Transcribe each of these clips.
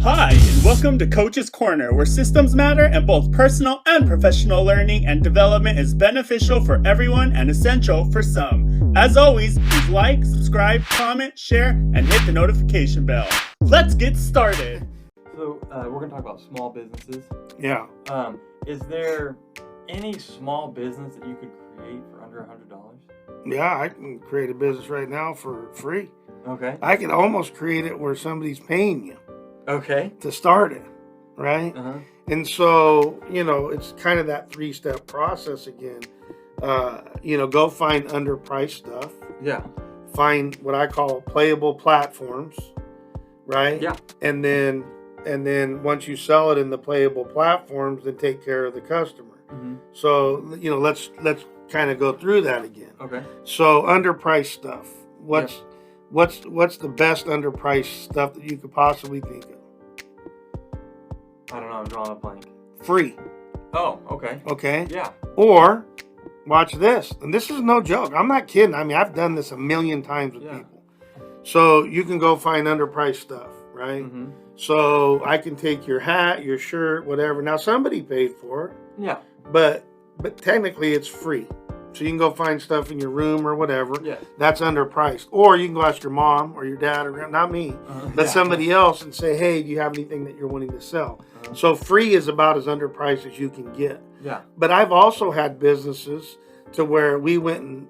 Hi, and welcome to Coach's Corner, where systems matter and both personal and professional learning and development is beneficial for everyone and essential for some. As always, please like, subscribe, comment, share, and hit the notification bell. Let's get started. So we're going to talk about small businesses. Yeah. Is there any small business that you could create for under $100? Yeah, I can create a business right now for free. Okay. I can almost create it where somebody's paying you Okay. to start it, right? Uh-huh. And so, it's kind of that 3-step process again. Go find underpriced stuff. Yeah. Find what I call playable platforms, right? Yeah. And then once you sell it in the playable platforms, then take care of the customer. Mm-hmm. So, let's kind of go through that again. Okay. So underpriced stuff. What's the best underpriced stuff that you could possibly think of? I don't know. I'm drawing a blank. Free. Oh, okay. Okay. Yeah. Or watch this, and this is no joke. I'm not kidding. I mean, I've done this a million times with people. So you can go find underpriced stuff, right? Mm-hmm. So I can take your hat, your shirt, whatever. Now somebody paid for it. Yeah. But technically it's free. So you can go find stuff in your room or whatever. Yeah. That's underpriced. Or you can go ask your mom or your dad, or not me, but somebody else, and say, hey, do you have anything that you're wanting to sell? Uh-huh. So free is about as underpriced as you can get. Yeah. But I've also had businesses to where we went and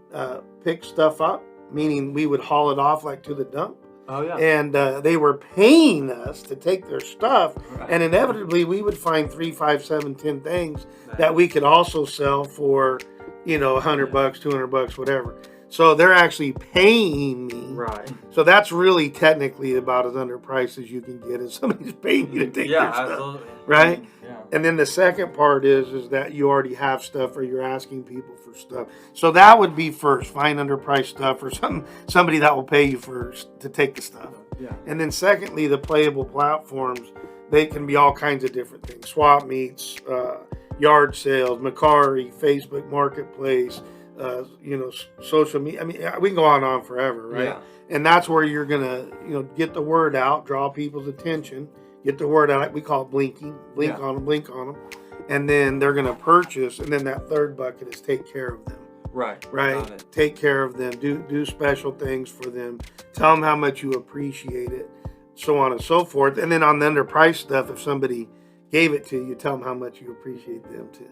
picked stuff up, meaning we would haul it off like to the dump. Oh, yeah. And they were paying us to take their stuff. Right. And inevitably we would find 3, 5, 7, 10 things that we could also sell for, $100, $200, whatever. So they're actually paying me. Right. So that's really technically about as underpriced as you can get, if somebody's paying you to take their stuff. Absolutely. Right? Yeah. And then the second part is that you already have stuff, or you're asking people for stuff. So that would be first. Find underpriced stuff, or somebody that will pay you to take the stuff. Yeah. And then secondly, the playable platforms, they can be all kinds of different things. Swap meets, yard sales, Macari, Facebook Marketplace, social media. I mean, we can go on and on forever, right? Yeah. And that's where you're going to, get the word out, draw people's attention, get the word out. We call it blinking. Blink on them. And then they're going to purchase. And then that third bucket is take care of them. Right. Right. Take care of them. Do special things for them. Tell them how much you appreciate it, so on and so forth. And then on the underpriced stuff, if somebody gave it to you, tell them how much you appreciate them too.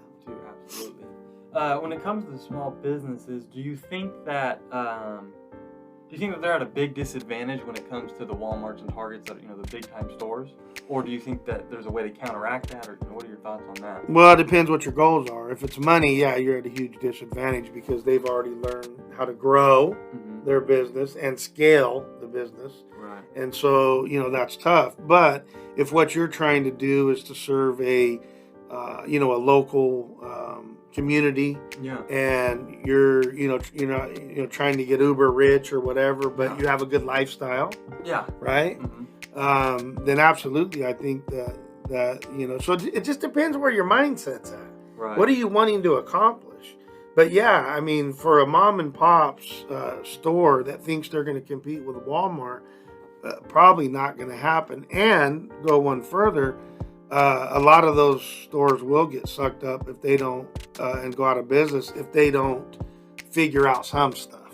Absolutely. When it comes to small businesses, do you think that they're at a big disadvantage when it comes to the Walmarts and Targets, that the big time stores, or do you think that there's a way to counteract that, or what are your thoughts on that? Well, it depends what your goals are. If it's money, yeah, you're at a huge disadvantage because they've already learned how to grow their business and scale the business. Right. And so, that's tough. But if what you're trying to do is to serve a local community, and you're trying to get uber rich or whatever, but you have a good lifestyle, right? Then absolutely, I think that so it just depends where your mindset's at. Right. What are you wanting to accomplish? But yeah, I mean, for a mom and pop's store that thinks they're going to compete with Walmart, probably not going to happen. And go one further, a lot of those stores will get sucked up if they don't and go out of business if they don't figure out some stuff,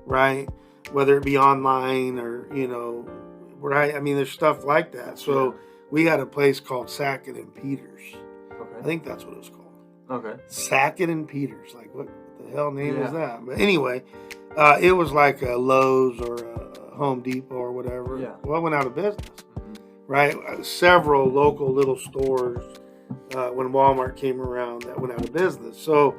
right? Whether it be online or right. I mean, there's stuff like that. So we had a place called Sackett and Peters. Okay. I think that's what it was called. Okay. Sackett and Peters. Like, what the hell name is that? But anyway, it was like a Lowe's or a Home Depot or whatever. Yeah. Well, it went out of business. Right? Several local little stores when Walmart came around that went out of business. So,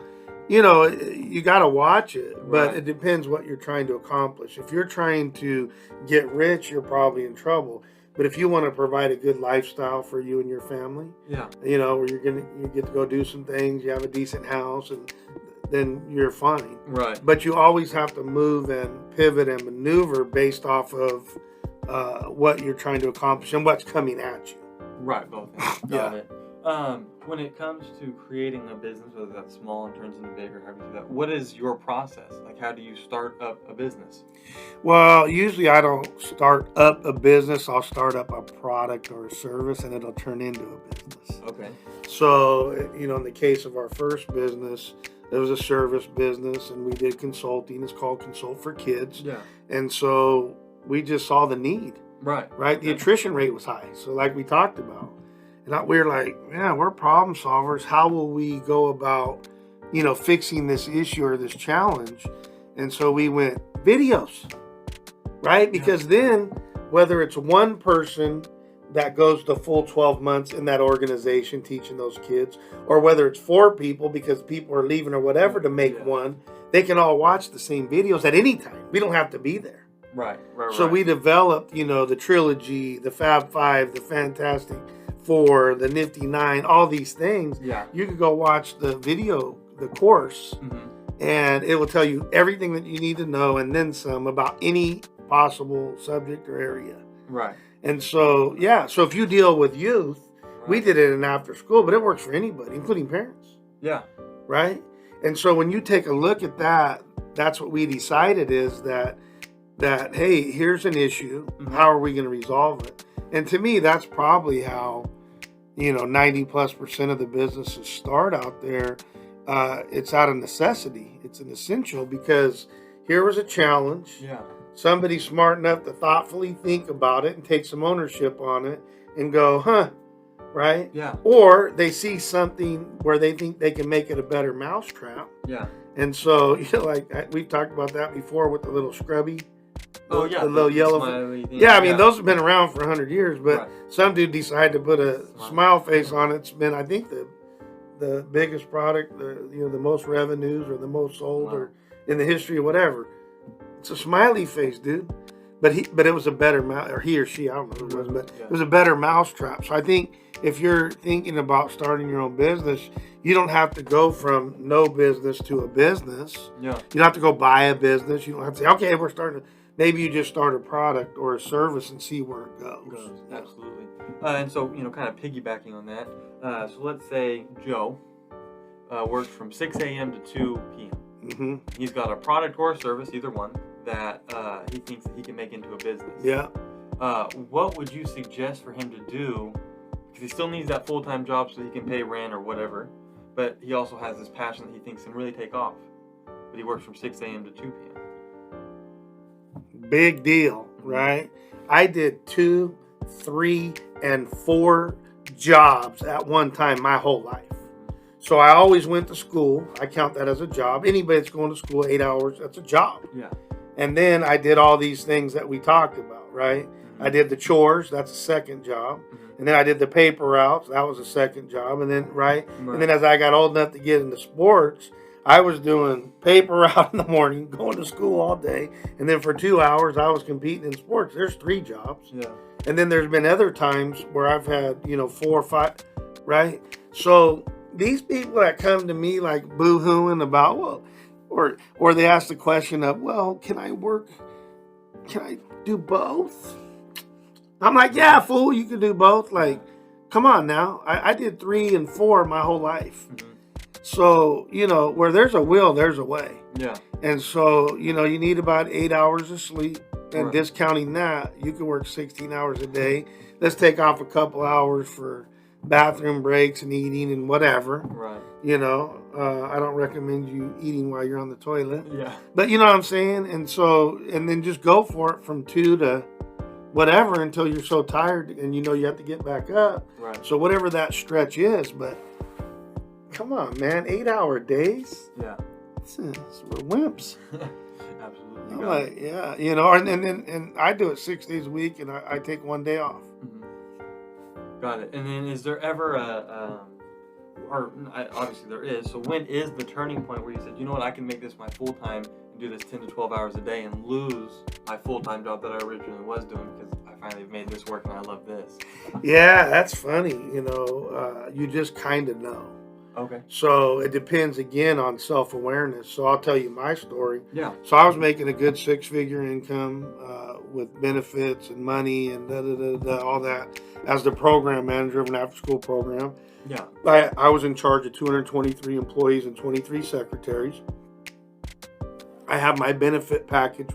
you got to watch it, but it depends what you're trying to accomplish. If you're trying to get rich, you're probably in trouble. But if you want to provide a good lifestyle for you and your family, where you get to go do some things, you have a decent house, and then you're fine. Right. But you always have to move and pivot and maneuver based off of what you're trying to accomplish and what's coming at you. Right, both. Got it. When it comes to creating a business, whether that's small and turns into big or however you do that, what is your process? Like, how do you start up a business? Well, usually I don't start up a business. I'll start up a product or a service, and it'll turn into a business. Okay. So, in the case of our first business, it was a service business, and we did consulting. It's called Consult for Kids. Yeah. And so we just saw the need, Right. right? The attrition rate was high. So like we talked about, and we were like, yeah, we're problem solvers. How will we go about, fixing this issue or this challenge? And so we went videos, right? Because then whether it's one person that goes the full 12 months in that organization teaching those kids, or whether it's 4 people because people are leaving or whatever to make one, they can all watch the same videos at any time. We don't have to be there. Right. So we developed, the trilogy, the Fab Five, the Fantastic Four, the Nifty Nine, all these things. Yeah. You could go watch the video, the course, and it will tell you everything that you need to know and then some about any possible subject or area. Right. And so, so if you deal with youth, we did it in after school, but it works for anybody, including parents. Yeah. Right? And so when you take a look at that, that's what we decided is that hey, here's an issue. How are we going to resolve it? And to me, that's probably how, 90+% of the businesses start out there. It's out of necessity. It's an essential because here was a challenge. Yeah. Somebody smart enough to thoughtfully think about it and take some ownership on it and go, right? Yeah. Or they see something where they think they can make it a better mousetrap. Yeah. And so, like we've talked about that before with the little scrubby. Oh, yeah. The little yellow. Thing. Yeah, I mean, those have been around for 100 years, but some dude decided to put a smile face on it. It's been, I think, the biggest product, the most revenues or the most sold or in the history of whatever. It's a smiley face, dude. But it was a better mouse, or he or she, I don't know who it was, but it was a better mousetrap. So I think if you're thinking about starting your own business, you don't have to go from no business to a business. Yeah. You don't have to go buy a business. You don't have to say, okay, we're starting. Maybe you just start a product or a service and see where it goes. Absolutely. And so, kind of piggybacking on that. So let's say Joe works from 6 a.m. to 2 p.m. Mm-hmm. He's got a product or a service, either one, that he thinks that he can make into a business. Yeah. What would you suggest for him to do? Because he still needs that full-time job so he can pay rent or whatever, but he also has this passion that he thinks can really take off. But he works from 6 a.m. to 2 p.m. Big deal, right? I did 2, 3, and 4 jobs at one time my whole life. So I always went to school. I count that as a job. Anybody that's going to school 8 hours, that's a job. Yeah. And then I did all these things that we talked about, right? I did the chores, that's a second job. And then I did the paper routes, that was a second job. And then, and then as I got old enough to get into sports, I was doing paper route in the morning, going to school all day. And then for 2 hours, I was competing in sports. There's 3 jobs. Yeah. And then there's been other times where I've had, 4 or 5, right? So these people that come to me like boo-hooing about, well, or they ask the question of, well, can I do both? I'm like, yeah, fool, you can do both. Like, come on now. I did 3 and 4 my whole life. So, where there's a will, there's a way. Yeah. And so, you need about 8 hours of sleep. And discounting that, you can work 16 hours a day. Let's take off a couple hours for bathroom breaks and eating and whatever. Right. I don't recommend you eating while you're on the toilet. Yeah. But you know what I'm saying? And so, and then just go for it from 2 to whatever until you're so tired and you have to get back up. Right. So whatever that stretch is, but come on, man, 8-hour days? Yeah. We're wimps. Absolutely. I'm like, yeah, and I do it 6 days a week and I take 1 day off. Got it. And then is there ever obviously there is, so when is the turning point where you said, you know what, I can make this my full-time and do this 10 to 12 hours a day and lose my full-time job that I originally was doing because I finally made this work and I love this? Yeah, that's funny. You just kind of know. Okay. So it depends again on self-awareness. So I'll tell you my story. Yeah. So I was making a good 6-figure income with benefits and money and all that as the program manager of an after-school program. Yeah. I was in charge of 223 employees and 23 secretaries. I have my benefit package,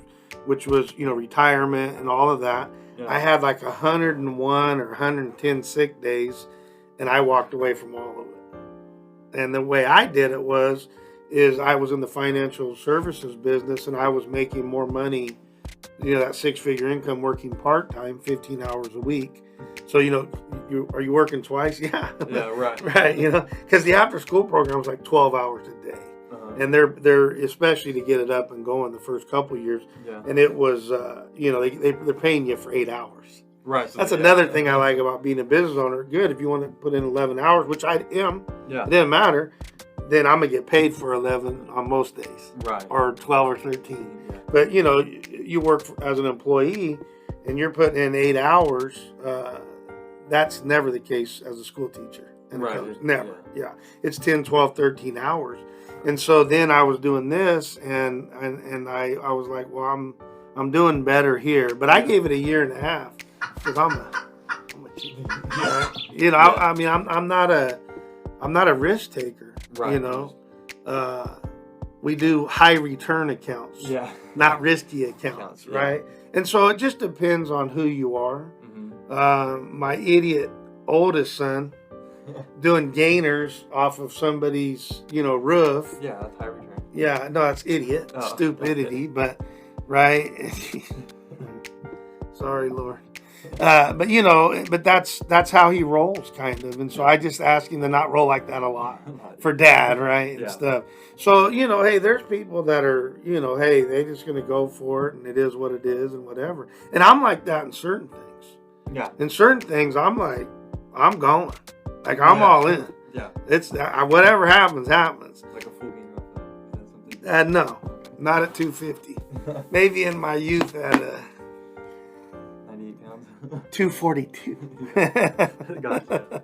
which was, retirement and all of that. Yeah. I had like 101 or 110 sick days, and I walked away from all of it. And the way I did it is I was in the financial services business, and I was making more money, that six-figure income working part-time, 15 hours a week. So, are you working twice? Yeah. Yeah, right. Right, because the after-school program was like 12 hours a day. And they're especially to get it up and going the first couple of years. Yeah. And it was, they're paying you for 8 hours. Right. So That's another thing I like about being a business owner. Good, if you want to put in 11 hours, which I am, Yeah. it didn't matter, then I'm going to get paid for 11 on most days. Right. Or 12 or 13. Yeah. But, you work as an employee and you're putting in 8 hours. That's never the case as a school teacher. And Right. Never. Yeah. It's 10, 12, 13 hours. And so then I was doing this, and I was like, well, I'm doing better here. But I gave it 1.5 years because I'm a cheat. Right? I mean, I'm not a risk taker. Right. We do high return accounts. Yeah. Not risky accounts, Yeah. right? And so it just depends on who you are. Mm-hmm. My idiot oldest son doing gainers off of somebody's, roof. Yeah, that's high return. Yeah, no, that's idiot, Oh, stupidity, but right. Sorry, Lord. But that's how he rolls, kind of. And so I just ask him to not roll like that a lot for Dad, right, and Yeah. stuff. So hey, there's people that are, hey, they just gonna go for it, and it is what it is, and whatever. And I'm like that in certain things. Yeah. In certain things, I'm like, I'm going. Like, I'm all in. Yeah. It's whatever happens. Like a full game of is that something? No, not at 250. Maybe in my youth at 98 pounds. 242. Gotcha.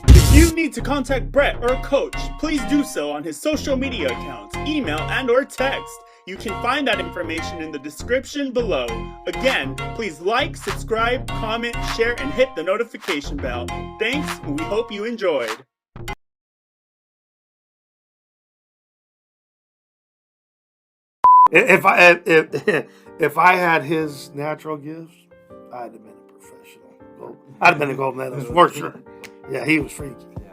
If you need to contact Brett or Coach, please do so on his social media accounts, email, and or text. You can find that information in the description below. Again, please like, subscribe, comment, share, and hit the notification bell. Thanks, and we hope you enjoyed. If I had his natural gifts, I'd have been a professional. I'd have been a gold medalist for sure. Yeah, he was freaky. Yeah.